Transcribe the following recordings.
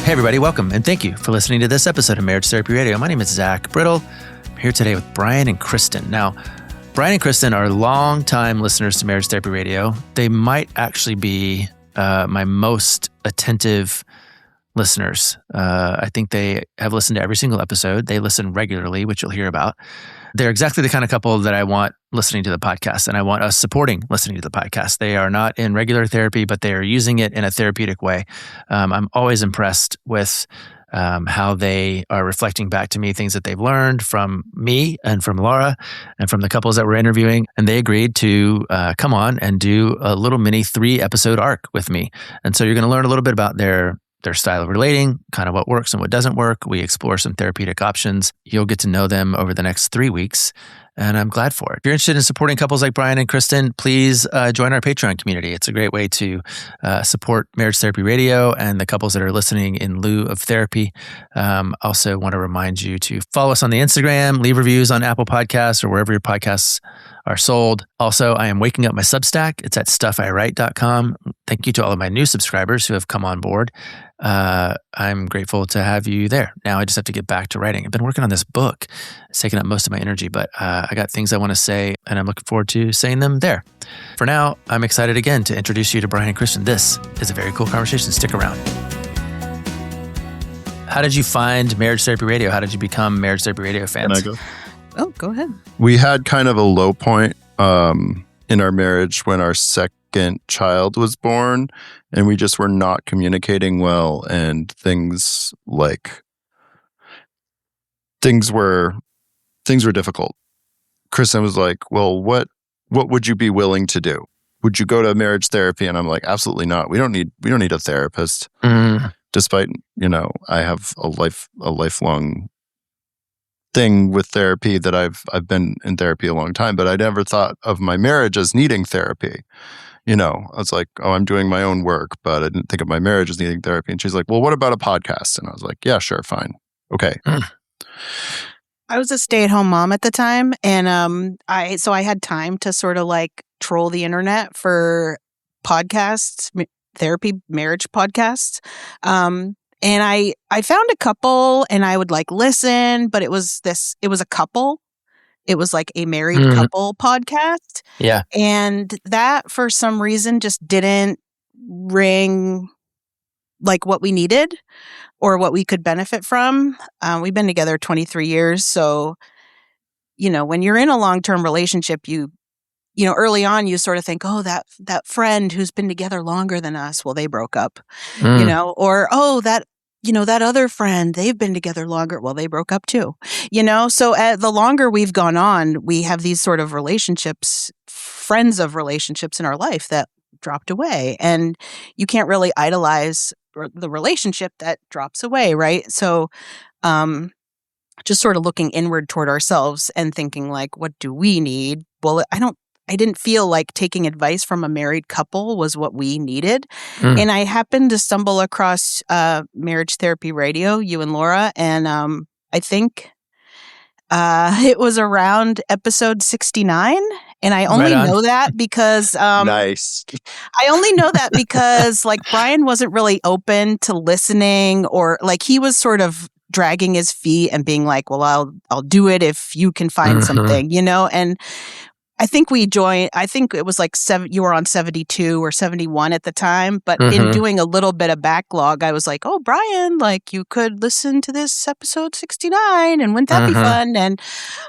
Hey, everybody, welcome, and thank you for listening to this episode of Marriage Therapy Radio. My name is Zach Brittle. I'm here today with Brian and Kristen. Now, Brian and Kristen are longtime listeners to Marriage Therapy Radio. They might actually be my most attentive listeners. I think they have listened to every single episode. They listen regularly, which you'll hear about. They're exactly the kind of couple that I want listening to the podcast, and I want us supporting listening to the podcast. They are not in regular therapy, but they are using it in a therapeutic way. I'm always impressed with how they are reflecting back to me things that they've learned from me and from Laura and from the couples that we're interviewing. And they agreed to come on and do a little mini 3-episode arc with me. And so you're going to learn a little bit about their style of relating, kind of what works and what doesn't work. We explore some therapeutic options. You'll get to know them over the next 3 weeks, and I'm glad for it. If you're interested in supporting couples like Brian and Kristen, please join our Patreon community. It's a great way to support Marriage Therapy Radio and the couples that are listening in lieu of therapy. Also want to remind you to follow us on the Instagram, leave reviews on Apple Podcasts or wherever your podcasts are sold. Also, I am waking up my Substack. It's at stuffiwrite.com. Thank you to all of my new subscribers who have come on board. I'm grateful to have you there. Now I just have to get back to writing. I've been working on this book. It's taken up most of my energy, but I got things I want to say, and I'm looking forward to saying them there. For now, I'm excited again to introduce you to Brian and Kristen. This is a very cool conversation. Stick around. How did you find Marriage Therapy Radio? How did you become Marriage Therapy Radio fans? Can I go? Oh, go ahead. We had kind of a low point in our marriage when our second child was born, and we just were not communicating well, and things were difficult. Kristen was like, "Well, what would you be willing to do? Would you go to marriage therapy?" And I'm like, "Absolutely not. We don't need a therapist." Despite, I have a lifelong thing with therapy that I've been in therapy a long time, but I never thought of my marriage as needing therapy. I was like, oh, I'm doing my own work, but I didn't think of my marriage as needing therapy. And she's like, well, what about a podcast? And I was like, yeah, sure, fine. Okay. I was a stay-at-home mom at the time, and I had time to sort of like troll the internet for podcasts, therapy, marriage podcasts. And I found a couple, and I would like listen, but it was a couple. It was like a married couple podcast. Yeah. And that for some reason just didn't ring like what we needed or what we could benefit from. We've been together 23 years. So, when you're in a long-term relationship, early on you sort of think, oh, that friend who's been together longer than us, well, they broke up, or, oh, that other friend, they've been together longer. Well, they broke up too, So the longer we've gone on, we have these sort of relationships, friends of relationships in our life that dropped away. And you can't really idolize the relationship that drops away, right? So just sort of looking inward toward ourselves and thinking like, what do we need? Well, I didn't feel like taking advice from a married couple was what we needed. And I happened to stumble across Marriage Therapy Radio, you and Laura, and I think it was around episode 69. And I only know that because nice. I only know that because like Brian wasn't really open to listening, or like he was sort of dragging his feet and being like, well, I'll do it if you can find something, and I think it was like you were on 72 or 71 at the time, but in doing a little bit of backlog, I was like, oh, Brian, like you could listen to this episode 69 and wouldn't that be fun? And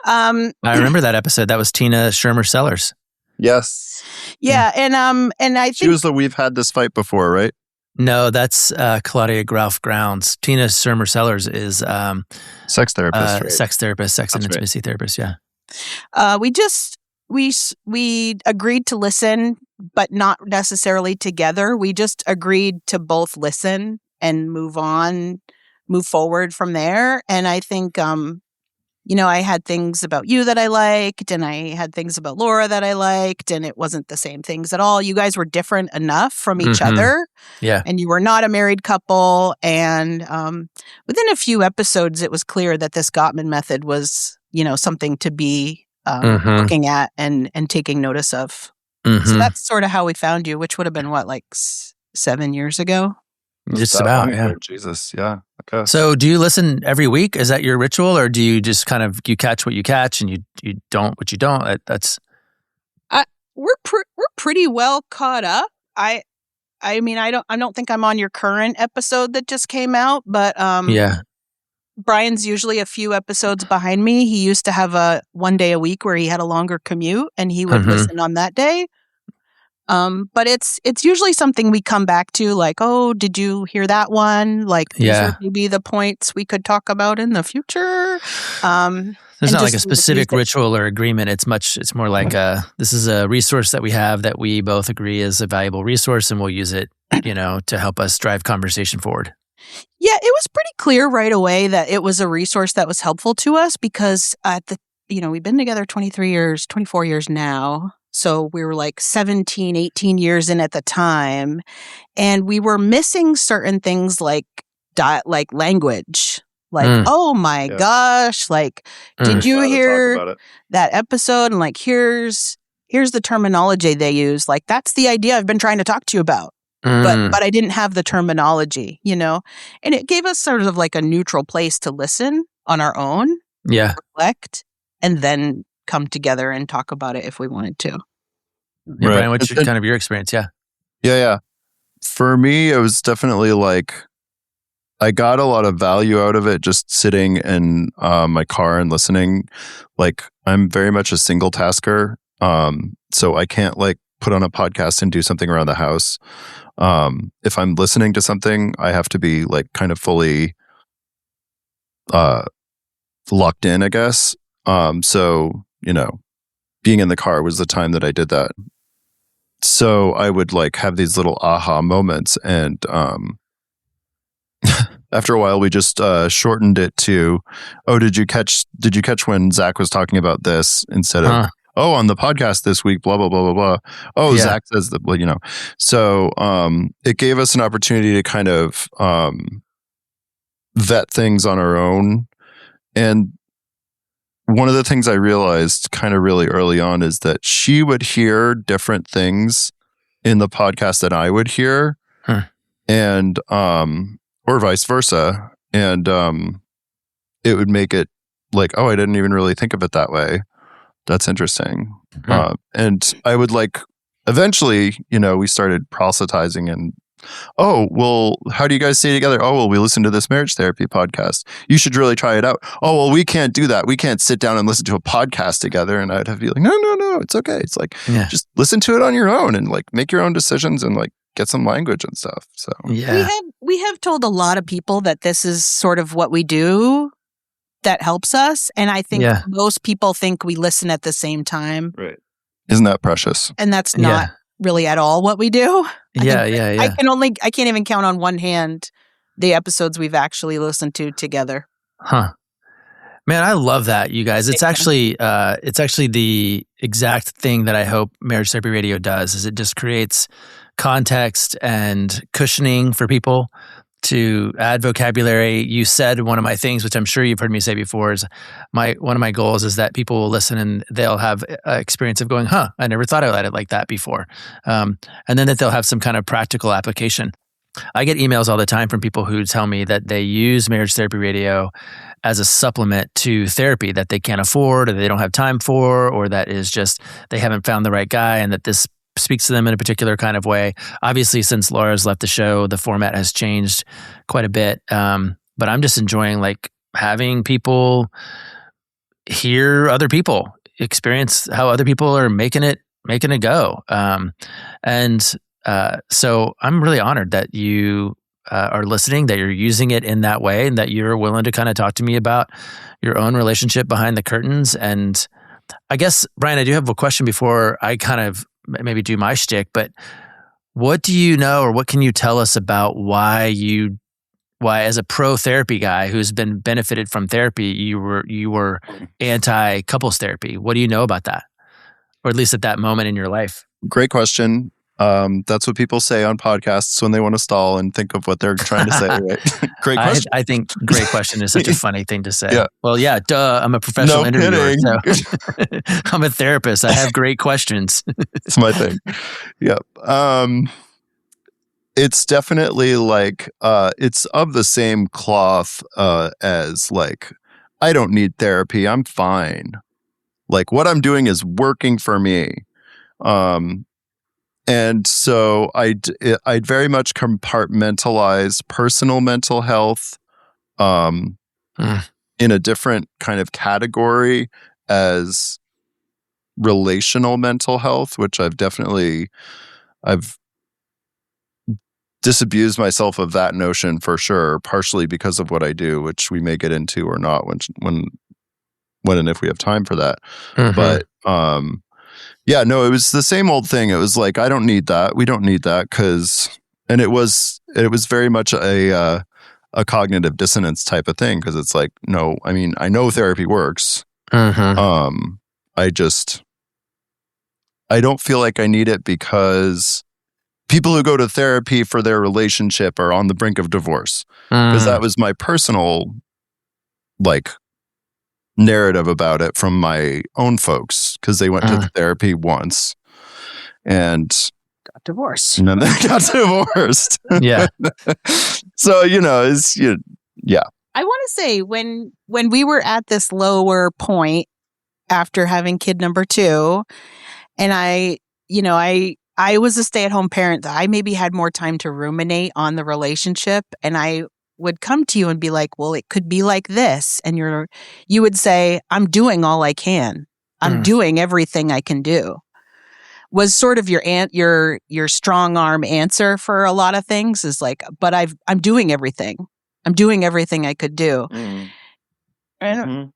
I remember that episode. That was Tina Shermer-Sellers. Yes. Yeah. And I think she was the We've Had This Fight Before, right? No, that's Claudia Grounds. Tina Shermer-Sellers is sex therapist, right? Sex and intimacy therapist. Yeah. We agreed to listen, but not necessarily together. We just agreed to both listen and move forward from there. And I think, I had things about you that I liked, and I had things about Laura that I liked, and it wasn't the same things at all. You guys were different enough from each other. Yeah. And you were not a married couple. And within a few episodes, it was clear that this Gottman method was, something to be looking at and taking notice of. So that's sort of how we found you, which would have been 7 years ago? Just about, yeah. Jesus, yeah. Okay. So do you listen every week? Is that your ritual, or do you just kind of, you catch what you catch and you don't what you don't? That's... We're pretty well caught up. I mean, I don't think I'm on your current episode that just came out, but yeah. Brian's usually a few episodes behind me. He used to have a one day a week where he had a longer commute and he would listen on that day. But it's usually something we come back to, like, oh, did you hear that one? Like, these are maybe the points we could talk about in the future. There's not like a specific ritual or agreement. It's more like this is a resource that we have that we both agree is a valuable resource, and we'll use it, to help us drive conversation forward. Yeah, it was pretty clear right away that it was a resource that was helpful to us because we've been together 24 years now. So we were like 17, 18 years in at the time. And we were missing certain things like language. Like, oh my gosh, like, did you hear that episode? And like, here's the terminology they use. Like, that's the idea I've been trying to talk to you about. But I didn't have the terminology, and it gave us sort of like a neutral place to listen on our own, reflect, and then come together and talk about it if we wanted to. Yeah, Brian, what's kind of your experience? Yeah. For me, it was definitely like I got a lot of value out of it just sitting in my car and listening. Like, I'm very much a single tasker, so I can't like put on a podcast and do something around the house. If I'm listening to something, I have to be like kind of fully locked in, I guess. So, being in the car was the time that I did that. So I would like have these little aha moments, and after a while we just shortened it to, oh, did you catch when Zach was talking about this, instead of oh, on the podcast this week, blah, blah, blah, blah, blah. Oh, yeah. Zach says that, well, So it gave us an opportunity to kind of vet things on our own. And one of the things I realized kind of really early on is that she would hear different things in the podcast than I would hear, and or vice versa. And it would make it like, oh, I didn't even really think of it that way. That's interesting. And I would like, eventually, we started proselytizing and, oh, well, how do you guys stay together? Oh, well, we listen to this marriage therapy podcast. You should really try it out. Oh, well, we can't do that. We can't sit down and listen to a podcast together. And I'd have to be like, no, it's okay. It's like, just listen to it on your own and like make your own decisions and like get some language and stuff. So we have told a lot of people that this is sort of what we do that helps us. And I think most people think we listen at the same time. Right. Isn't that precious? And that's not really at all what we do. I can't even count on one hand the episodes we've actually listened to together. Man, I love that, you guys. It's actually the exact thing that I hope Marriage Therapy Radio does, is it just creates context and cushioning for people to add vocabulary. You said one of my things, which I'm sure you've heard me say before, is one of my goals is that people will listen and they'll have an experience of going, I never thought about it like that before. And then that they'll have some kind of practical application. I get emails all the time from people who tell me that they use Marriage Therapy Radio as a supplement to therapy that they can't afford or they don't have time for, or that is just they haven't found the right guy, and that this speaks to them in a particular kind of way. Obviously, since Laura's left the show, the format has changed quite a bit. But I'm just enjoying like having people hear other people, experience how other people are making it go. So I'm really honored that you are listening, that you're using it in that way, and that you're willing to kind of talk to me about your own relationship behind the curtains. And I guess, Brian, I do have a question before I kind of maybe do my shtick, but what do you know, or what can you tell us about why as a pro therapy guy who's been benefited from therapy, you were anti couples therapy? What do you know about that? Or at least at that moment in your life? Great question. That's what people say on podcasts when they want to stall and think of what they're trying to say. Right? Great question. I think great question is such a funny thing to say. Yeah. Well, yeah, duh. I'm a professional interviewer. So I'm a therapist. I have great questions. It's my thing. Yep. it's definitely like it's of the same cloth as like, I don't need therapy, I'm fine. Like what I'm doing is working for me. And so I'd very much compartmentalize personal mental health in a different kind of category as relational mental health, which I've disabused myself of that notion for sure, partially because of what I do, which we may get into or not when and if we have time for that. But yeah, no, it was the same old thing. It was like, I don't need that. We don't need that and it was very much a cognitive dissonance type of thing, because it's like, no, I mean, I know therapy works. I don't feel like I need it because people who go to therapy for their relationship are on the brink of divorce. Because that was my personal like narrative about it from my own folks, because they went to therapy once and got divorced. And then they got divorced. Yeah. So, yeah. I want to say when we were at this lower point after having kid number 2, and I was a stay-at-home parent, that I maybe had more time to ruminate on the relationship, and I would come to you and be like, well, it could be like this. And you would say, I'm doing all I can. I'm doing everything I can do. Was sort of your strong arm answer for a lot of things, is like, but I'm doing everything. I'm doing everything I could do. And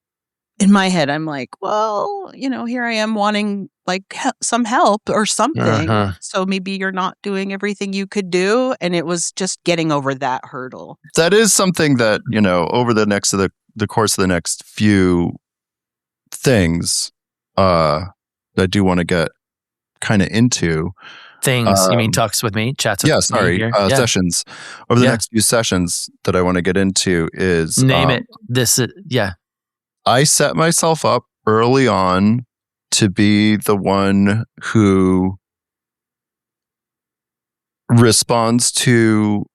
in my head, I'm like, well, here I am wanting like some help or something. So maybe you're not doing everything you could do. And it was just getting over that hurdle. That is something that, over the course of the next few things, I do want to get kind of into. Things, you mean talks with me, chats with me here? Sessions. Over the next few sessions that I want to get into is... Name it. This, I set myself up early on to be the one who responds to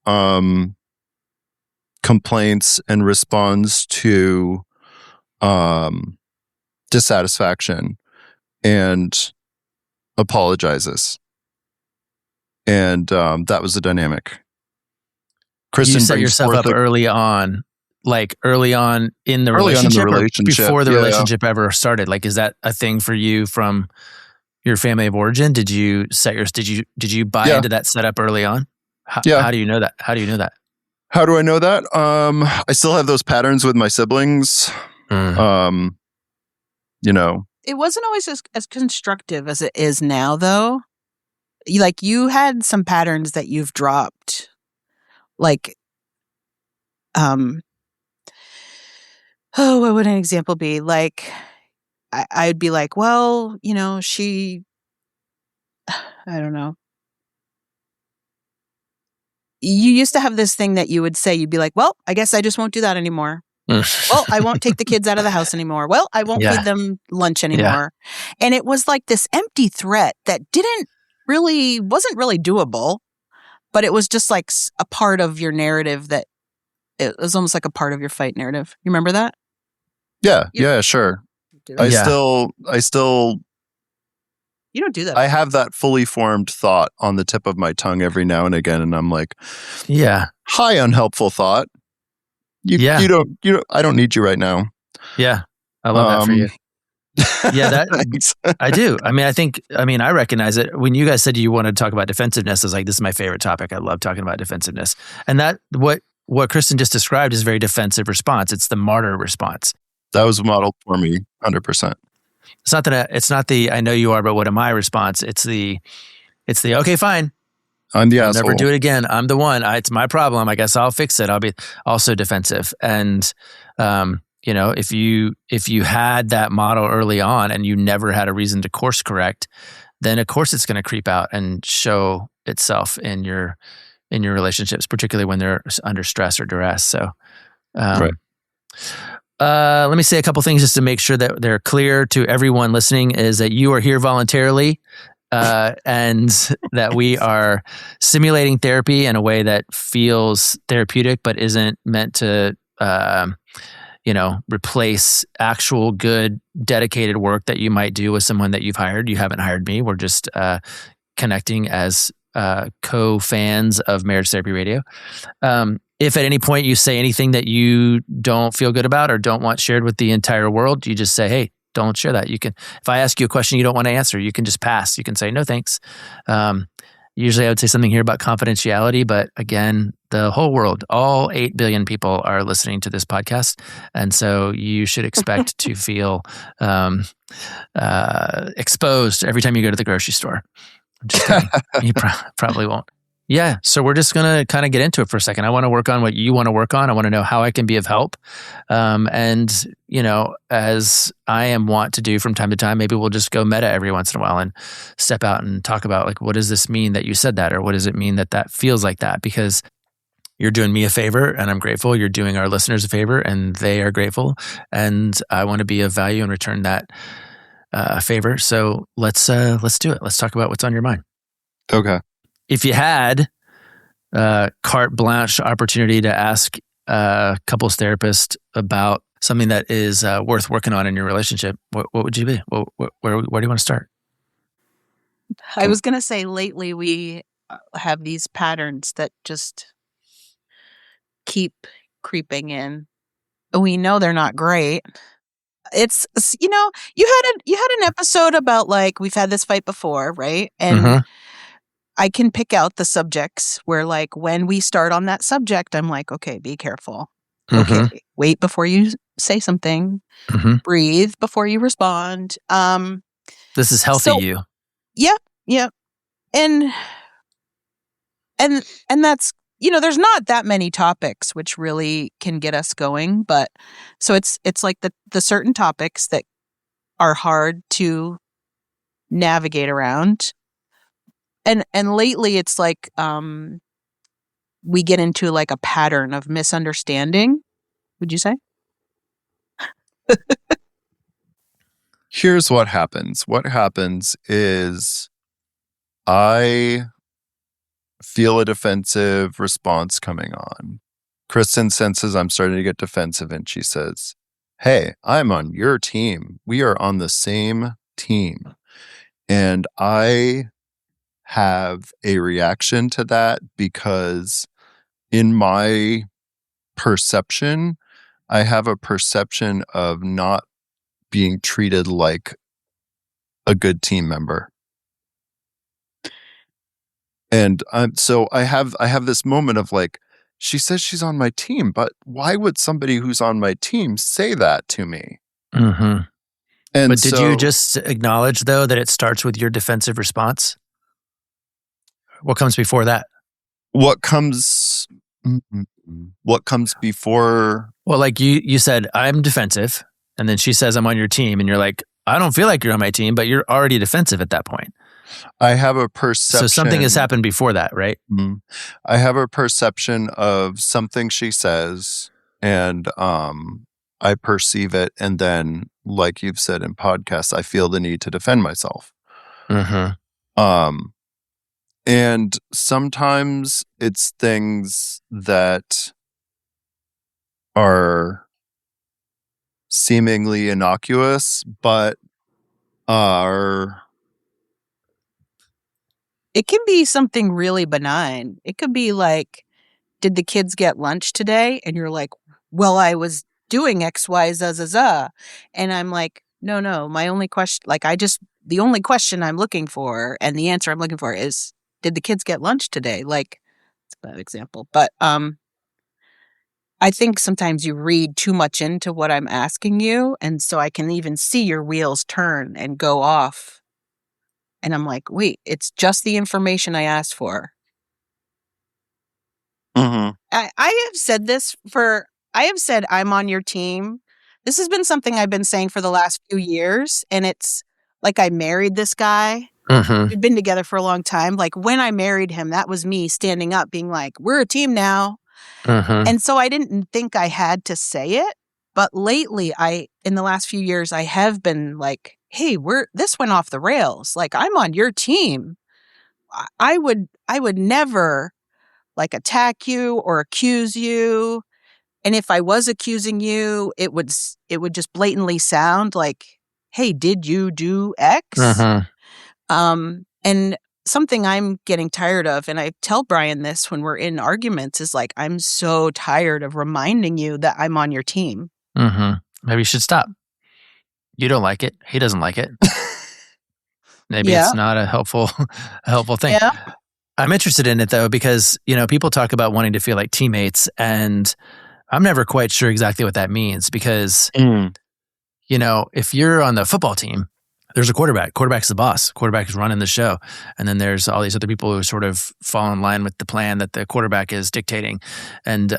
complaints and responds to dissatisfaction and apologizes. And that was the dynamic. Kristen, you set yourself up early on. Like early on in the relationship, or before the relationship ever started? Like, is that a thing for you from your family of origin? Did you did you buy into that setup early on? How do you know that? How do you know that? How do I know that? I still have those patterns with my siblings. It wasn't always as constructive as it is now, though. Like, you had some patterns that you've dropped. Like, what would an example be? Like, I'd be like, well, I don't know. You used to have this thing that you would say, you'd be like, well, I guess I just won't do that anymore. Well, I won't take the kids out of the house anymore. Well, I won't feed them lunch anymore. And it was like this empty threat that wasn't really doable, but it was just like a part of your narrative, that it was almost like a part of your fight narrative. You remember that? Yeah, sure. I still you don't do that. I have that fully formed thought on the tip of my tongue every now and again, and I'm like, hi, unhelpful thought. You don't I don't need you right now. Yeah. I love that for you. Yeah, I do. I recognize it. When you guys said you wanted to talk about defensiveness, I was like, this is my favorite topic. I love talking about defensiveness. And that what Kristen just described is a very defensive response. It's the martyr response. That was modeled for me 100%. It's not the I know you are, but what am I response? It's the okay, fine. I'm the I'll asshole. never do it again. I'm the one. It's my problem. I guess I'll fix it. I'll be also defensive. And if you had that model early on and you never had a reason to course correct, then of course it's going to creep out and show itself in your relationships, particularly when they're under stress or duress. So, right. Let me say a couple things just to make sure that they're clear to everyone listening, is that you are here voluntarily. and that we are simulating therapy in a way that feels therapeutic, but isn't meant to, replace actual good, dedicated work that you might do with someone that you've hired. You haven't hired me. We're just connecting as co-fans of Marriage Therapy Radio. If at any point you say anything that you don't feel good about or don't want shared with the entire world, you just say, hey, don't share that. You can, if I ask you a question you don't want to answer, you can just pass. You can say, no, thanks. Usually I would say something here about confidentiality, but again, the whole world, all 8 billion people are listening to this podcast. And so you should expect to feel exposed every time you go to the grocery store. I'm just kidding. You probably won't. Yeah. So we're just going to kind of get into it for a second. I want to work on what you want to work on. I want to know how I can be of help. And, as I am wont to do from time to time, maybe we'll just go meta every once in a while and step out and talk about like, what does this mean that you said that? Or what does it mean that that feels like that? Because you're doing me a favor and I'm grateful. You're doing our listeners a favor and they are grateful. And I want to be of value and return that favor. So let's do it. Let's talk about what's on your mind. Okay. If you had carte blanche opportunity to ask a couples therapist about something that is worth working on in your relationship, what would you be? Where do you want to start? I was going to say lately we have these patterns that just keep creeping in. We know they're not great. It's, you had an episode about like, we've had this fight before, right? And I can pick out the subjects where like when we start on that subject, I'm like, okay, be careful. Okay, wait before you say something. Breathe before you respond. This is healthy you. Yeah. And that's, there's not that many topics which really can get us going, but so it's like the certain topics that are hard to navigate around. And lately it's like we get into like a pattern of misunderstanding, would you say? Here's what happens. What happens is I feel a defensive response coming on. Kristen senses I'm starting to get defensive and she says, hey, I'm on your team. We are on the same team. And I have a reaction to that because in my perception, I have a perception of not being treated like a good team member. And so I have this moment of like, she says she's on my team, but why would somebody who's on my team say that to me? And but did you just acknowledge though that it starts with your defensive response? What comes before that? What comes before? Well, like you said, I'm defensive. And then she says, I'm on your team. And you're like, I don't feel like you're on my team, but you're already defensive at that point. I have a perception. So something has happened before that, right? I have a perception of something she says and I perceive it. And then, like you've said in podcasts, I feel the need to defend myself. And sometimes it's things that are seemingly innocuous, but are... It can be something really benign. It could be like, did the kids get lunch today? And you're like, well, I was doing X, Y, Z. And I'm like, no, my only question, the only question I'm looking for and the answer I'm looking for is, did the kids get lunch today? Like, it's a bad example, but I think sometimes you read too much into what I'm asking you. And so I can even see your wheels turn and go off. And I'm like, wait, it's just the information I asked for. I have said I'm on your team. This has been something I've been saying for the last few years. And it's like I married this guy. We'd been together for a long time. Like when I married him, that was me standing up being like, we're a team now. And so I didn't think I had to say it. But lately, in the last few years, I have been like hey, this went off the rails. Like, I'm on your team. I would never like attack you or accuse you. And if I was accusing you, it would just blatantly sound like, hey, did you do X? And something I'm getting tired of, and I tell Brian this when we're in arguments, is like, I'm so tired of reminding you that I'm on your team. Maybe you should stop. You don't like it. He doesn't like it. Maybe it's not a helpful thing. Yeah. I'm interested in it though, because, people talk about wanting to feel like teammates, and I'm never quite sure exactly what that means because, if you're on the football team, there's a quarterback. Quarterback's the boss. Quarterback is running the show. And then there's all these other people who sort of fall in line with the plan that the quarterback is dictating. And,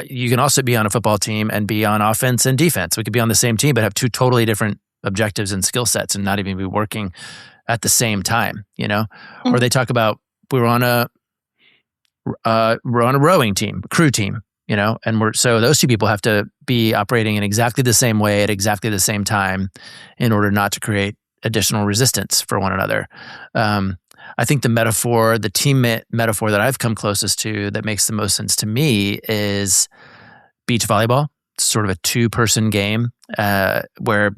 you can also be on a football team and be on offense and defense. We could be on the same team, but have two totally different objectives and skill sets and not even be working at the same time, Or they talk about we're on a rowing team, crew team, and so those two people have to be operating in exactly the same way at exactly the same time in order not to create additional resistance for one another. I think the team metaphor that I've come closest to that makes the most sense to me is beach volleyball. It's sort of a 2-person game where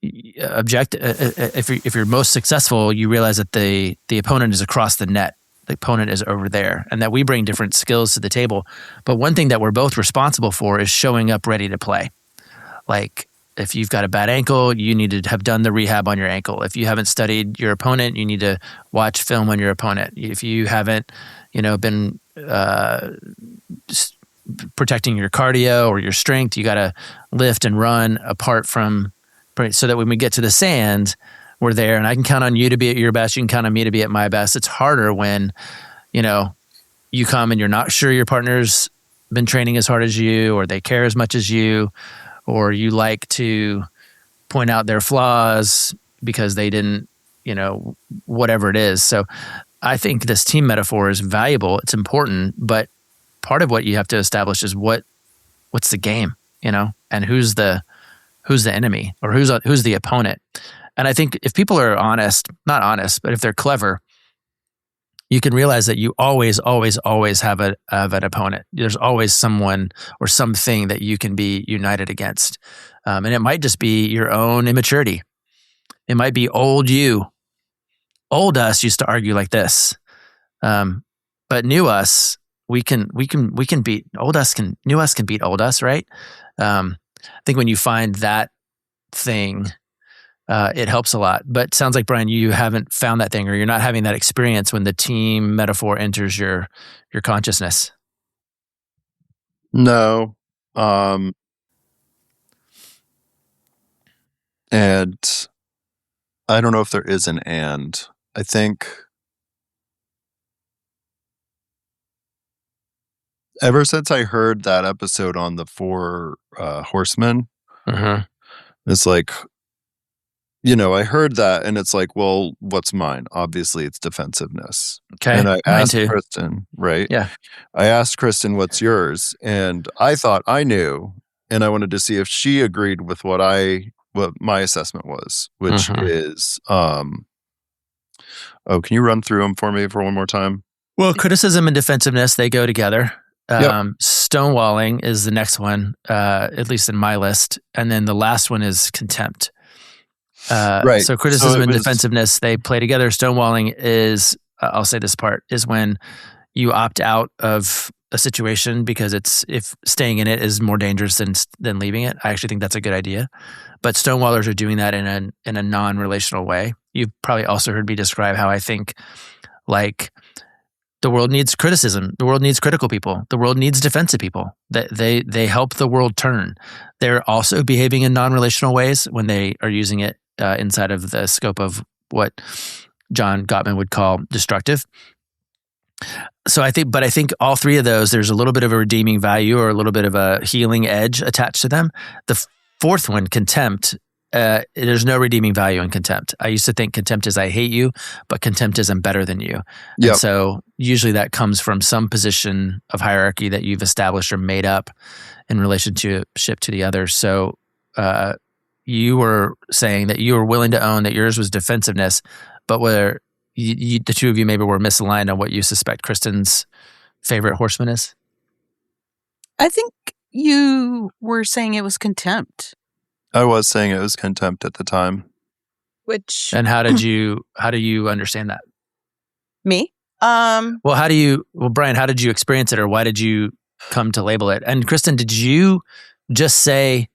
if you're most successful, you realize that the opponent is across the net. The opponent is over there, and that we bring different skills to the table. But one thing that we're both responsible for is showing up ready to play. Like, if you've got a bad ankle, you need to have done the rehab on your ankle. If you haven't studied your opponent, you need to watch film on your opponent. If you haven't, been protecting your cardio or your strength, you got to lift and run apart from, so that when we get to the sand, we're there, and I can count on you to be at your best. You can count on me to be at my best. It's harder when, you come and you're not sure your partner's been training as hard as you, or they care as much as you, or you like to point out their flaws because they didn't, whatever it is. So I think this team metaphor is valuable. It's important, but part of what you have to establish is what's the game, and who's the enemy, or who's the opponent. And I think if people are not honest, but if they're clever, you can realize that you always, always, always have an opponent. There's always someone or something that you can be united against. And it might just be your own immaturity. It might be old you. Old us used to argue like this. But new us, we can beat old us. New us can beat old us, right? I think when you find that thing, it helps a lot. But sounds like, Brian, you haven't found that thing, or you're not having that experience when the team metaphor enters your consciousness. No. And I don't know if there is an and. I think ever since I heard that episode on the 4 horsemen, it's like, I heard that, and it's like, well, what's mine? Obviously, it's defensiveness. Okay. And I asked too. Kristen, right? Yeah. I asked Kristen, what's yours? And I thought I knew, and I wanted to see if she agreed with what my assessment was, which is, can you run through them for me for one more time? Well, criticism and defensiveness, they go together. Stonewalling is the next one, at least in my list. And then the last one is contempt. Right. So criticism and defensiveness, they play together. Stonewalling is, I'll say this part, is when you opt out of a situation because if staying in it is more dangerous than leaving it. I actually think that's a good idea. But stonewallers are doing that in a non-relational way. You've probably also heard me describe how I think, like, the world needs criticism. The world needs critical people. The world needs defensive people. They help the world turn. They're also behaving in non-relational ways when they are using it inside of the scope of what John Gottman would call destructive. So I think all three of those, there's a little bit of a redeeming value or a little bit of a healing edge attached to them. The fourth one, contempt, there's no redeeming value in contempt. I used to think contempt is I hate you, but contempt is I'm better than you. Yep. And so usually that comes from some position of hierarchy that you've established or made up in relationship to the other. So, you were saying that you were willing to own that yours was defensiveness, but where the two of you maybe were misaligned on what you suspect Kristen's favorite horseman is? I think you were saying it was contempt. I was saying it was contempt at the time. Which And how do you understand that? me? Well, Brian, how did you experience it, or why did you come to label it? And Kristen, did you just say,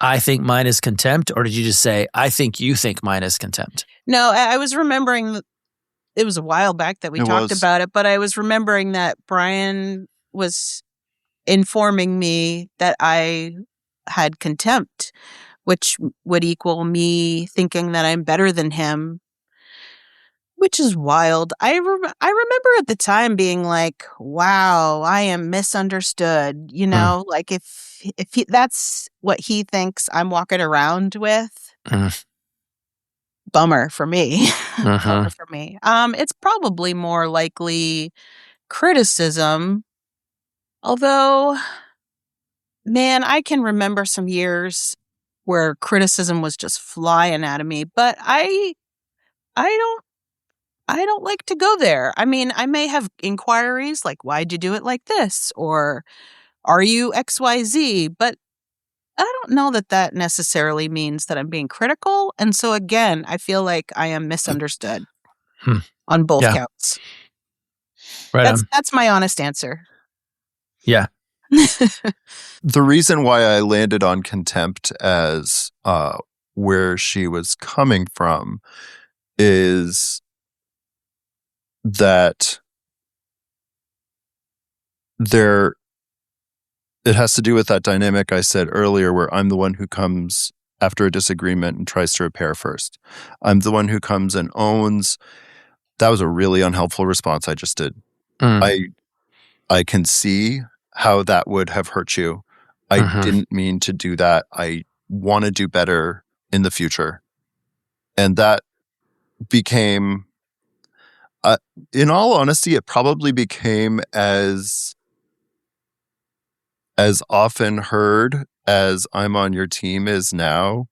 I think mine is contempt, or did you just say, I think you think mine is contempt? No, I was remembering, it was a while back that we talked about it, but I was remembering that Brian was informing me that I had contempt, which would equal me thinking that I'm better than him, which is wild. I remember at the time being like, wow, I am misunderstood. You know, like if that's what he thinks I'm walking around with, bummer for me. Bummer for me. It's probably more likely criticism, although, man, I can remember some years where criticism was just flying at me, but I don't like to go there. I mean, I may have inquiries like, why'd you do it like this? Or are you XYZ? But I don't know that necessarily means that I'm being critical. And so again, I feel like I am misunderstood on both counts. Right. That's my honest answer. Yeah. The reason why I landed on contempt as where she was coming from is that it has to do with that dynamic I said earlier, where I'm the one who comes after a disagreement and tries to repair first. I'm the one who comes and owns. That was a really unhelpful response I just did. I can see how that would have hurt you. I didn't mean to do that. I want to do better in the future. And that became, in all honesty, it probably became as often heard as I'm on your team is now.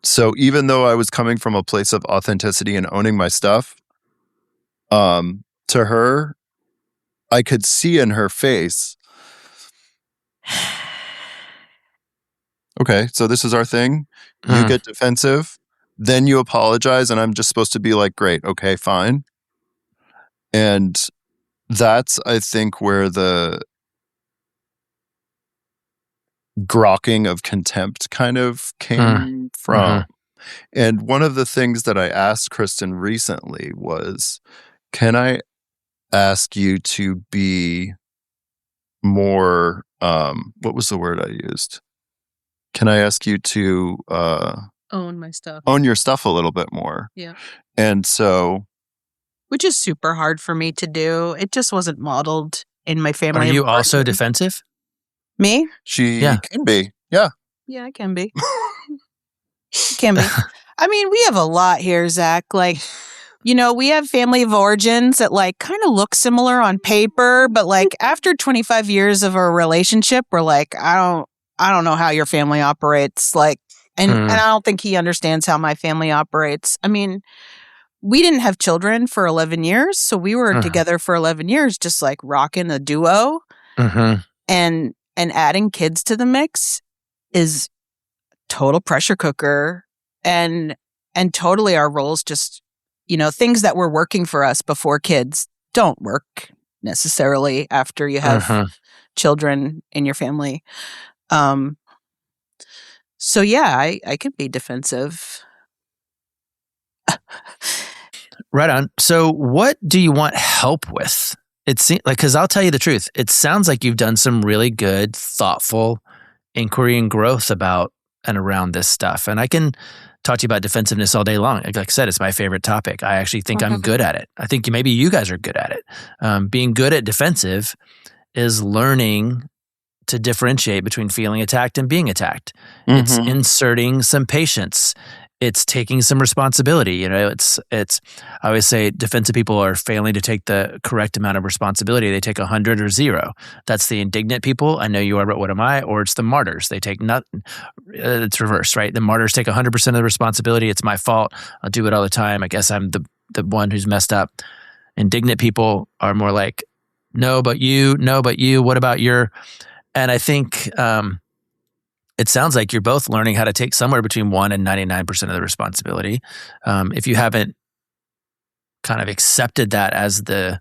So even though I was coming from a place of authenticity and owning my stuff, to her, I could see in her face, okay, so this is our thing. You get defensive, then you apologize, and I'm just supposed to be like, great, okay, fine. And that's, I think, where the grokking of contempt kind of came from. And one of the things that I asked Kristen recently was, can I ask you to be more, what was the word I used? Can I ask you to own my stuff, own your stuff a little bit more? Yeah. And so, which is super hard for me to do. It just wasn't modeled in my family. Are you also defensive? Me? She can be. Yeah. Yeah, I can be. Can be. I mean, we have a lot here, Zach. Like, you know, we have family of origins that like kind of look similar on paper, but like after 25 years of a relationship, we're like, I don't know how your family operates. Like, and I don't think he understands how my family operates. I mean, we didn't have children for 11 years, so we were together for 11 years, just like rocking a duo. And adding kids to the mix is total pressure cooker, and totally our roles just, you know, things that were working for us before kids don't work necessarily after you have children in your family. So yeah, I can be defensive. Right on. So what do you want help with? It seems like, because I'll tell you the truth, it sounds like you've done some really good, thoughtful inquiry and growth about and around this stuff. And I can talk to you about defensiveness all day long. Like I said, it's my favorite topic. I actually think I'm good at it. I think maybe you guys are good at it. Being good at defensive is learning to differentiate between feeling attacked and being attacked. It's inserting some patience it's taking some responsibility. You know, it's. I always say defensive people are failing to take the correct amount of responsibility. They take 100 or 0. That's the indignant people. I know you are, but what am I? Or it's the martyrs. They take nothing. It's reversed, right? The martyrs take 100% of the responsibility. It's my fault. I'll do it all the time. I guess I'm the one who's messed up. Indignant people are more like, no, but you. No, but you. What about your? And I think. It sounds like you're both learning how to take somewhere between 1 and 99% of the responsibility. If you haven't kind of accepted that as the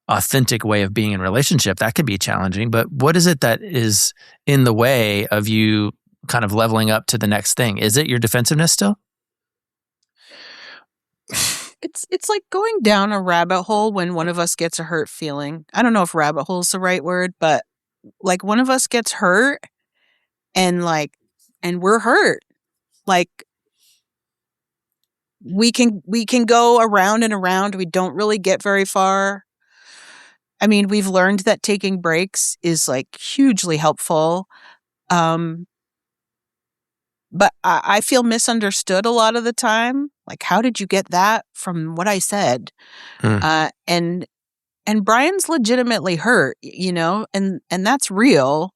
authentic way of being in a relationship, that can be challenging. But what is it that is in the way of you kind of leveling up to the next thing? Is it your defensiveness still? It's like going down a rabbit hole when one of us gets a hurt feeling. I don't know if rabbit hole is the right word, but like one of us gets hurt. And we're hurt. Like we can go around and around. We don't really get very far. I mean, we've learned that taking breaks is like hugely helpful. But I feel misunderstood a lot of the time. Like, how did you get that from what I said? And Brian's legitimately hurt, you know, and that's real.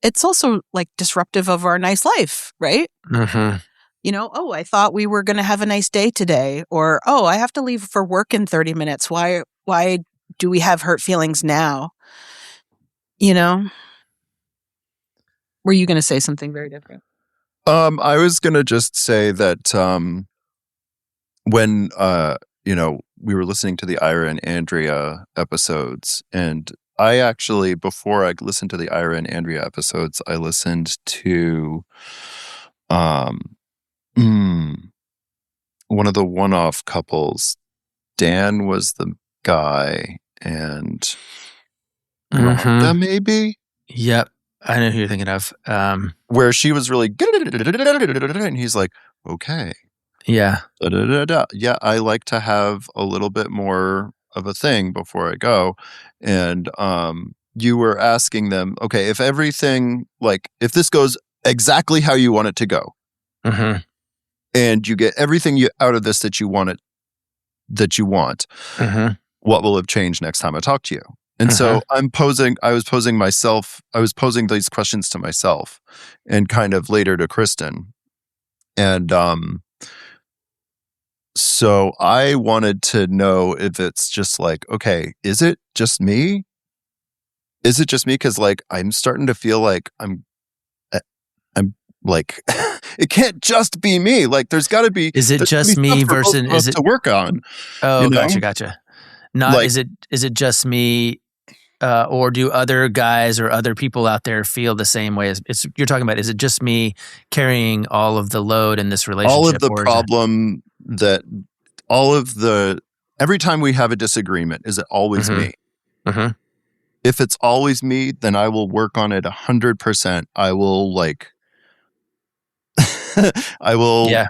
It's also like disruptive of our nice life, right? Mm-hmm. You know, oh, I thought we were going to have a nice day today, or oh, I have to leave for work in 30 minutes. Why do we have hurt feelings now? You know, were you going to say something very different? I was going to just say that when you know, we were listening to the Ira and Andrea episodes, and I actually, before I listened to the Ira and Andrea episodes, I listened to one of the one-off couples. Dan was the guy, and Rhonda, maybe? Yep. I know who you're thinking of. Where she was really and he's like, okay. Yeah. Yeah, I like to have a little bit more of a thing before I go. And you were asking them, okay, if everything, like, if this goes exactly how you want it to go, and you get everything out of this that you want, what will have changed next time I talk to you? And so I was posing these questions to myself and kind of later to Kristen. And so I wanted to know if it's just like, okay, is it just me? Is it just me? Because like I'm starting to feel like I'm like it can't just be me. Like there's got to be. Is it just me versus is it to work on? Oh, you know? Gotcha. Not like, is it just me? Or do other guys or other people out there feel the same way as you're talking about? Is it just me carrying all of the load in this relationship? All of the problem every time we have a disagreement, is it always me? If it's always me, then I will work on it 100%. I will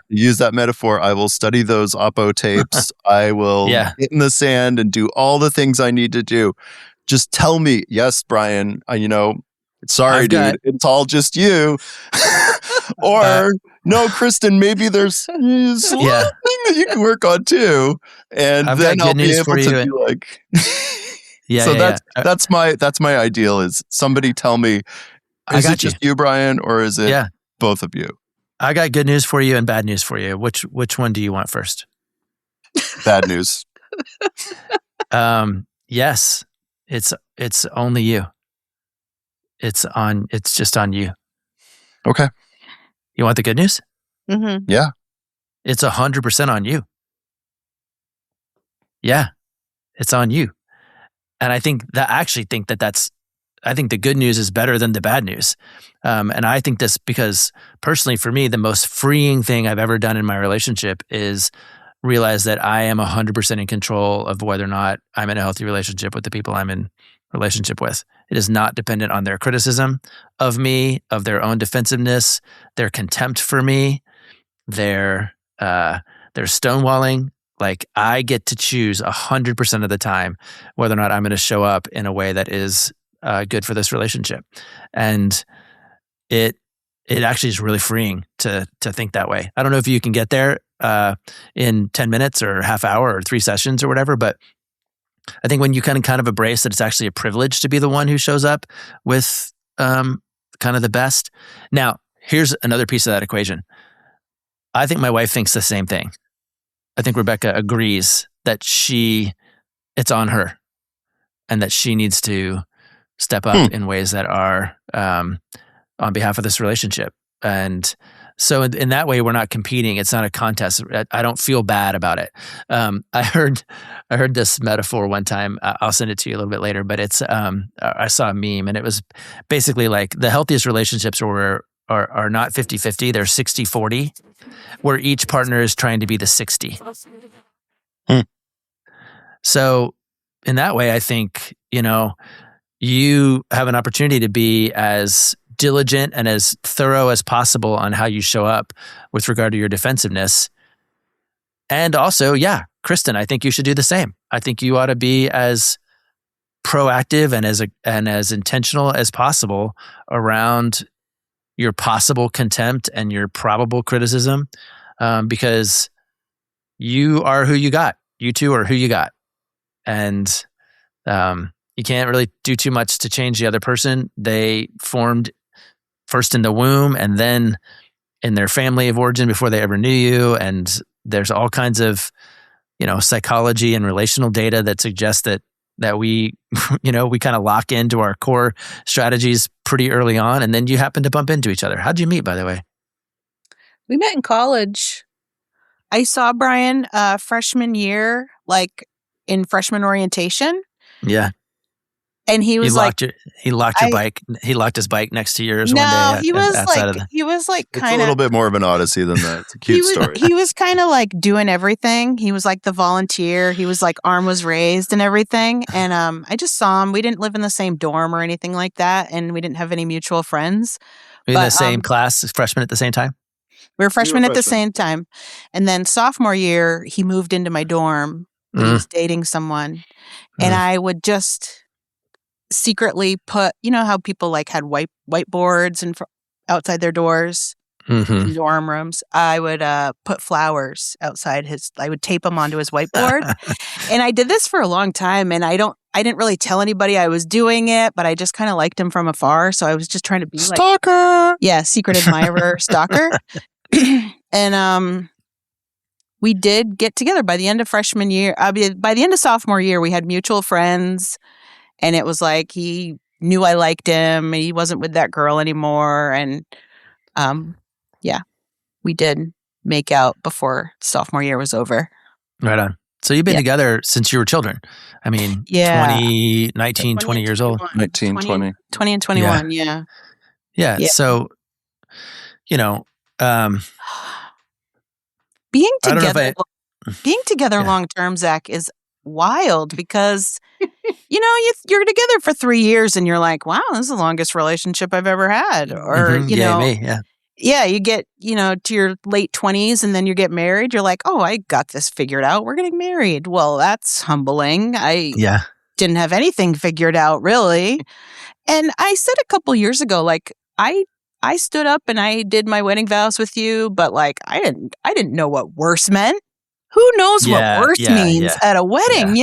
use that metaphor. I will study those Oppo tapes. I will get in the sand and do all the things I need to do. Just tell me, yes, Brian, sorry, dude, it's all just you. Or, no, Kristen, maybe there's something that you can work on too. And then I'll be able to be like... that's my ideal is somebody tell me, is it just you, Brian, or is it both of you? I got good news for you and bad news for you. Which one do you want first? Bad news. Yes. It's only you. It's just on you. Okay. You want the good news? Yeah. It's 100% on you. Yeah. It's on you. And I think the good news is better than the bad news. And I think this because personally for me, the most freeing thing I've ever done in my relationship is realize that I am 100% in control of whether or not I'm in a healthy relationship with the people I'm in relationship with. It is not dependent on their criticism of me, of their own defensiveness, their contempt for me, their stonewalling. Like I get to choose 100% of the time whether or not I'm going to show up in a way that is good for this relationship. And it it actually is really freeing to think that way. I don't know if you can get there in 10 minutes or half hour or 3 sessions or whatever, but I think when you kind of embrace that it's actually a privilege to be the one who shows up with kind of the best. Now, here's another piece of that equation. I think my wife thinks the same thing. I think Rebecca agrees that it's on her and that she needs to step up in ways that are on behalf of this relationship. And so in that way, we're not competing. It's not a contest. I don't feel bad about it. I heard this metaphor one time. I'll send it to you a little bit later, but it's I saw a meme and it was basically like the healthiest relationships are not 50-50, they're 60-40, where each partner is trying to be the 60. So in that way, I think, you have an opportunity to be as diligent and as thorough as possible on how you show up with regard to your defensiveness. And also, Kristen, I think you should do the same. I think you ought to be as proactive and as intentional as possible around your possible contempt and your probable criticism, because you are who you got. You two are who you got. And you can't really do too much to change the other person. They formed first in the womb and then in their family of origin before they ever knew you. And there's all kinds of, psychology and relational data that suggests that we, we kind of lock into our core strategies pretty early on. And then you happen to bump into each other. How'd you meet, by the way? We met in college. I saw Brian freshman year, like in freshman orientation. Yeah. And he was he locked his bike next to yours one day. No, he was like it's a little bit more of an odyssey than that. It's a cute story. He was kind of like doing everything. He was like the volunteer. He was like arm was raised and everything. And I just saw him. We didn't live in the same dorm or anything like that, and we didn't have any mutual friends. Were you in the same class, freshmen at the same time? We were freshmen at the same time. And then sophomore year, he moved into my dorm. He was dating someone, and I would just secretly put, how people like had whiteboards and outside their doors in dorm rooms. I would put flowers outside I would tape them onto his whiteboard. And I did this for a long time, and I didn't really tell anybody I was doing it, but I just kind of liked him from afar. So I was just trying to be stalker. Secret admirer, stalker. And we did get together by the end of freshman year. By the end of sophomore year, we had mutual friends. And it was like he knew I liked him. He wasn't with that girl anymore. And we did make out before sophomore year was over. Right on. So you've been together since you were children. I mean, 20 years old. 19, 20. 20 and 21, yeah. So, being together long term, Zach, is wild because you're together for 3 years and you're like, wow, this is the longest relationship I've ever had. Or you get to your late 20s and then you get married. You're like, oh, I got this figured out. We're getting married. Well, that's humbling. I didn't have anything figured out really. And I said a couple years ago, like I stood up and I did my wedding vows with you, but like I didn't know what worse meant. Who knows what worse means at a wedding,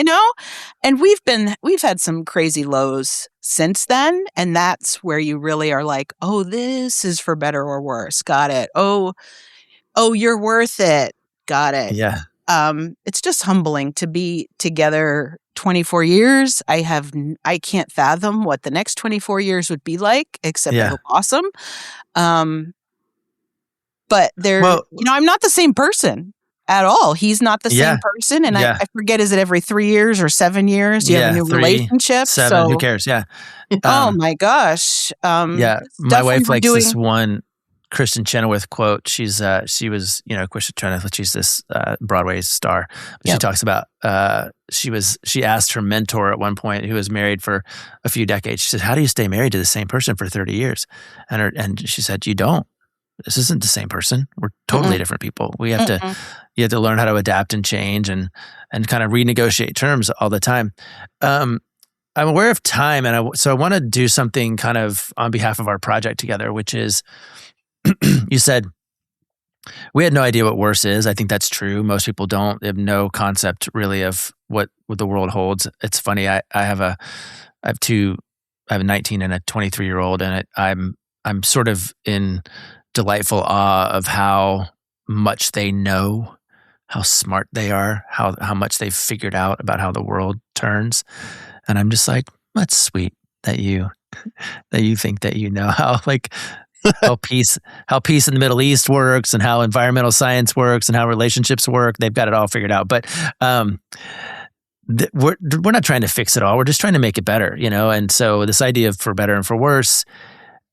And we've had some crazy lows since then. And that's where you really are like, oh, this is for better or worse. Got it. Oh, you're worth it. Got it. Yeah. It's just humbling to be together 24 years. I can't fathom what the next 24 years would be like, except I hope awesome. But I'm not the same person. At all. He's not the same person. And I forget, is it every 3 years or 7 years? You have a new relationship? 7, who cares? Yeah. Oh my gosh. My wife likes this one Kristen Chenoweth quote. She was, Kristen Chenoweth, she's this Broadway star. She talks about, she asked her mentor at one point, who was married for a few decades, she said, how do you stay married to the same person for 30 years? And she said, you don't. This isn't the same person. We're totally different people. We have you have to learn how to adapt and change and kind of renegotiate terms all the time. I'm aware of time, and so I want to do something kind of on behalf of our project together, which is you said, we had no idea what worse is. I think that's true. Most people don't. They have no concept really of what the world holds. It's funny. I have a 19 and a 23-year-old, and I'm sort of in delightful awe of how much they know, how smart they are, how much they've figured out about how the world turns. And I'm just like, that's sweet that you think that you know how peace in the Middle East works, and how environmental science works, and how relationships work. They've got it all figured out. But we're not trying to fix it all. We're just trying to make it better, And so this idea of for better and for worse,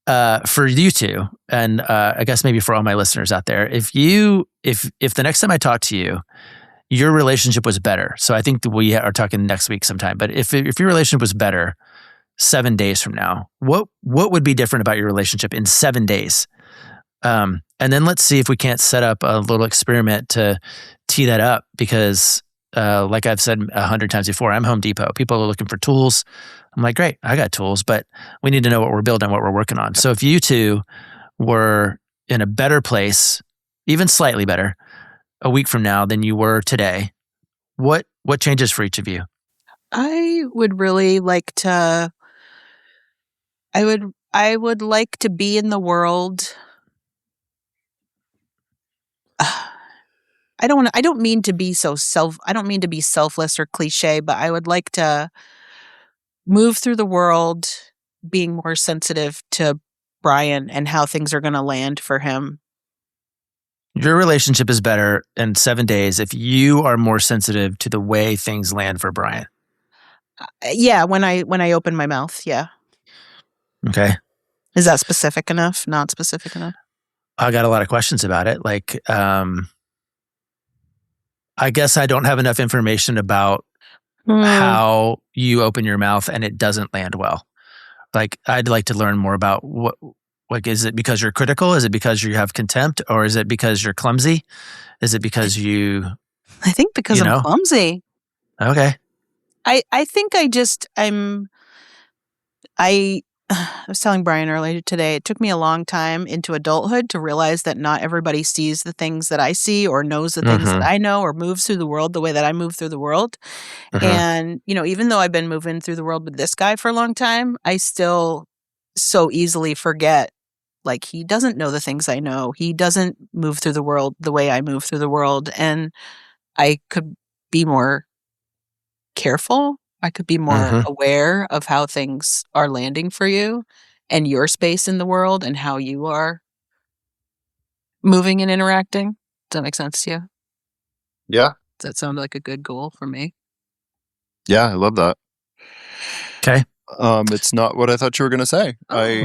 for you two, and I guess maybe for all my listeners out there, if the next time I talk to you, your relationship was better. So I think that we are talking next week sometime. But if your relationship was better 7 days from now, what would be different about your relationship in 7 days? And then let's see if we can't set up a little experiment to tee that up, because like I've said 100 times before, I'm Home Depot. People are looking for tools. I'm like, great, I got tools, but we need to know what we're building, what we're working on. So if you two were in a better place, even slightly better, a week from now than you were today, what changes for each of you? I would really like to. I would like to be in the world. I don't mean to be selfless or cliche, but I would like to move through the world being more sensitive to Brian and how things are going to land for him. Your relationship is better in 7 days if you are more sensitive to the way things land for Brian. Yeah, when I open my mouth, yeah. Okay. Is that specific enough? Not specific enough? I got a lot of questions about it. Like, I guess I don't have enough information about how you open your mouth and it doesn't land well. Like, I'd like to learn more about what. Like, is it because you're critical? Is it because you have contempt? Or is it because you're clumsy? Is it because you... I think because I'm clumsy. Okay. I think I was telling Brian earlier today, it took me a long time into adulthood to realize that not everybody sees the things that I see, or knows the things that I know, or moves through the world the way that I move through the world. And, even though I've been moving through the world with this guy for a long time, I still so easily forget. Like, he doesn't know the things I know. He doesn't move through the world the way I move through the world. And I could be more careful. I could be more aware of how things are landing for you and your space in the world and how you are moving and interacting. Does that make sense to you? Yeah. Does that sound like a good goal for me? Yeah, I love that. Okay. It's not what I thought you were going to say.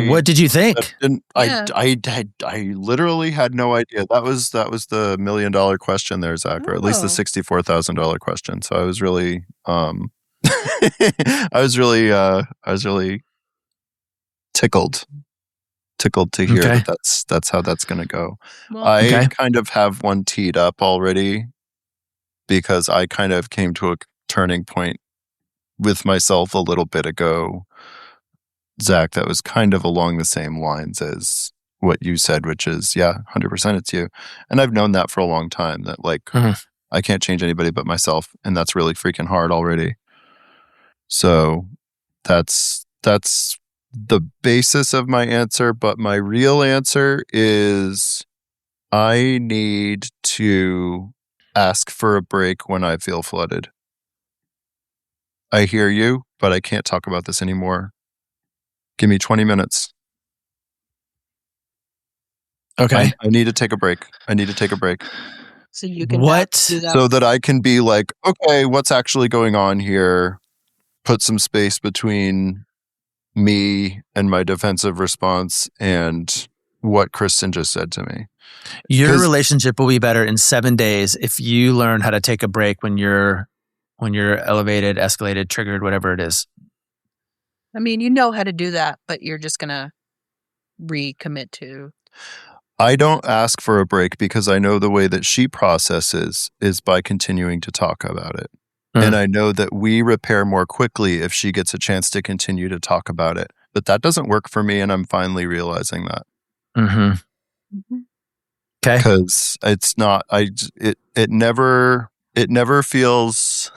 What did you think? I literally had no idea. That was the $1 million question there, Zach, or at least the $64,000 question. So I was really, I was really tickled to hear that's how that's going to go. Well, I kind of have one teed up already, because I kind of came to a turning point with myself a little bit ago, Zach, that was kind of along the same lines as what you said, which is, 100% it's you. And I've known that for a long time, that I can't change anybody but myself. And that's really freaking hard already. So that's the basis of my answer. But my real answer is I need to ask for a break when I feel flooded. I hear you, but I can't talk about this anymore. Give me 20 minutes. Okay. I need to take a break. So you can do that. So that I can be like, okay, what's actually going on here? Put some space between me and my defensive response and what Kristen just said to me. Your relationship will be better in 7 days if you learn how to take a break when you're elevated, escalated, triggered, whatever it is. I mean, you know how to do that, but you're just going to recommit to. I don't ask for a break because I know the way that she processes is by continuing to talk about it. And I know that we repair more quickly if she gets a chance to continue to talk about it. But that doesn't work for me, and I'm finally realizing that. Mhm. Okay. Because it's not. It never feels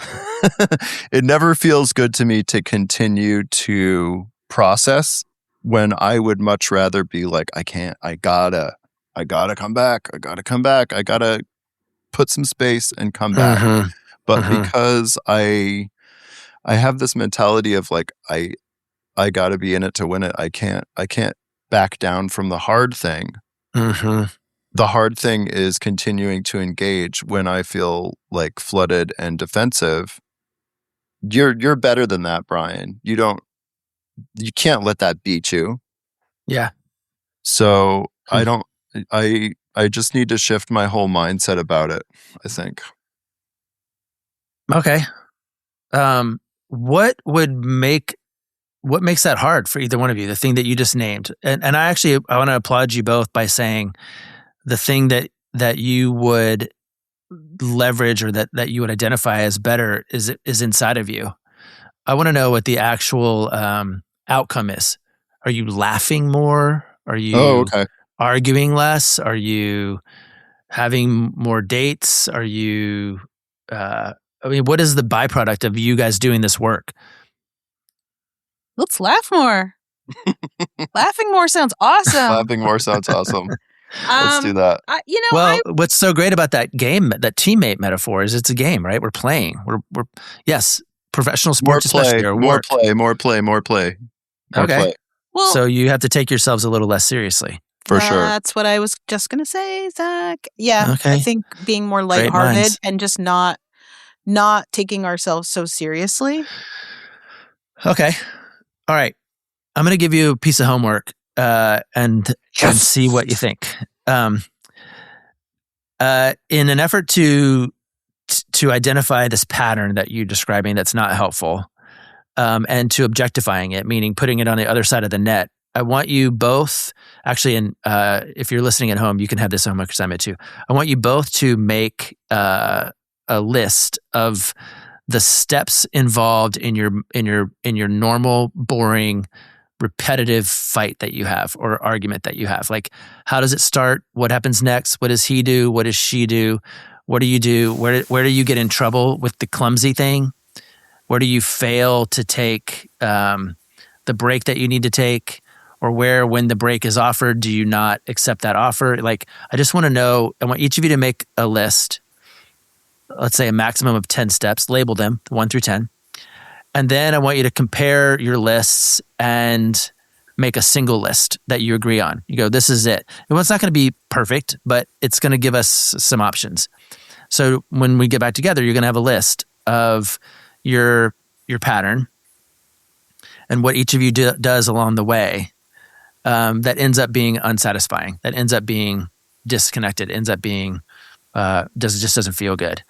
it never feels good to me to continue to process when I would much rather be like, I can't. I gotta come back. I gotta put some space and come back. Mm-hmm. But Mm-hmm. because I have this mentality of like I gotta be in it to win it. I can't back down from the hard thing. Mm-hmm. The hard thing is continuing to engage when I feel like flooded and defensive. You're better than that, Brian. You can't let that beat you. Yeah. So I just need to shift my whole mindset about it, I think. Okay. What makes that hard for either one of you? The thing that you just named, and I want to applaud you both by saying the thing that you would leverage or that you would identify as better is inside of you. I want to know what the actual outcome is. Are you laughing more? Are you Okay. arguing less? Are you having more dates? Are you? What is the byproduct of you guys doing this work? Let's laugh more. Laughing more sounds awesome. Laughing more sounds awesome. Let's do that. What's so great about that game, that teammate metaphor, is it's a game, right? We're playing. We're yes, professional sports especially are more work. More play. Okay. Well, so you have to take yourselves a little less seriously. For sure. That's what I was just going to say, Zach. Yeah. Okay. I think being more lighthearted and just not taking ourselves so seriously. Okay. All right. I'm going to give you a piece of homework and see what you think. In an effort to identify this pattern that you're describing that's not helpful, and to objectifying it, meaning putting it on the other side of the net, I want you both, actually, and if you're listening at home, you can have this homework assignment too. I want you both to make a list of the steps involved in your normal, boring, repetitive fight that you have or argument that you have. Like, how does it start? What happens next? What does he do? What does she do? What do you do? Where do you get in trouble with the clumsy thing? Where do you fail to take the break that you need to take? Or when the break is offered, do you not accept that offer? Like, I just want to know, I want each of you to make a list, let's say a maximum of 10 steps, label them 1 through 10. And then I want you to compare your lists and make a single list that you agree on. You go, this is it. Well, it's not going to be perfect, but it's going to give us some options. So when we get back together, you're going to have a list of your pattern and what each of you does along the way that ends up being unsatisfying, that ends up being disconnected, ends up being just doesn't feel good.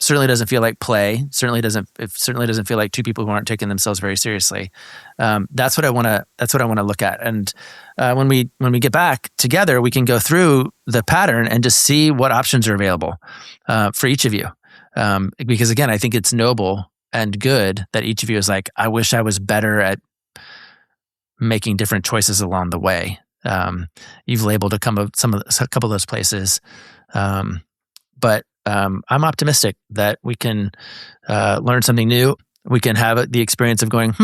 Certainly doesn't feel like play. Certainly doesn't feel like two people who aren't taking themselves very seriously. That's what I want to look at. And when we get back together, we can go through the pattern and just see what options are available for each of you. Because again, I think it's noble and good that each of you is like, I wish I was better at making different choices along the way. You've labeled a couple of those places, but I'm optimistic that we can learn something new. We can have the experience of going,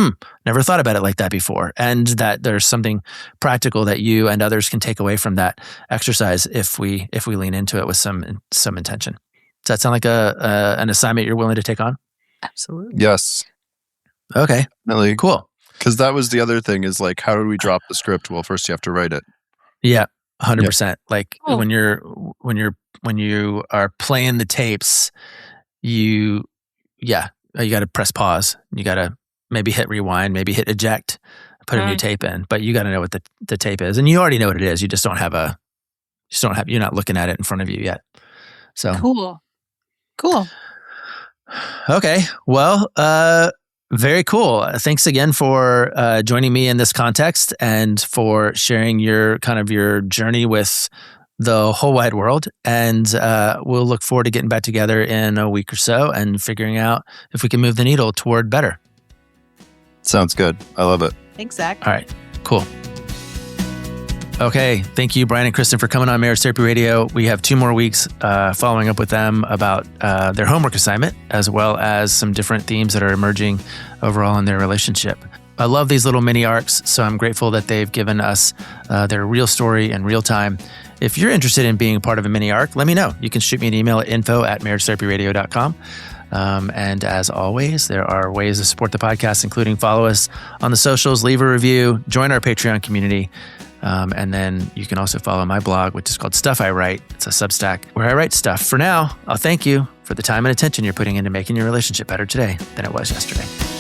never thought about it like that before. And that there's something practical that you and others can take away from that exercise if we lean into it with some intention. Does that sound like an assignment you're willing to take on? Absolutely. Yes. Okay. Really cool. Because that was the other thing is like, how do we drop the script? Well, first you have to write it. Yeah. 100%. Like cool. when you are playing the tapes, you got to press pause. You got to maybe hit rewind, maybe hit eject, put a new tape in, but you got to know what the tape is. And you already know what it is. You just don't have you're not looking at it in front of you yet. So cool. Okay. Well, very cool. Thanks again for joining me in this context and for sharing your journey with the whole wide world. And we'll look forward to getting back together in a week or so and figuring out if we can move the needle toward better. Sounds good. I love it. Thanks, Zach. All right. Cool. Okay. Thank you, Brian and Kristen, for coming on Marriage Therapy Radio. We have 2 more weeks following up with them about their homework assignment, as well as some different themes that are emerging overall in their relationship. I love these little mini arcs, so I'm grateful that they've given us their real story in real time. If you're interested in being a part of a mini arc, let me know. You can shoot me an email at info@marriagetherapyradio.com. And as always, there are ways to support the podcast, including follow us on the socials, leave a review, join our Patreon community. And then you can also follow my blog, which is called Stuff I Write. It's a Substack where I write stuff. For now, I'll thank you for the time and attention you're putting into making your relationship better today than it was yesterday.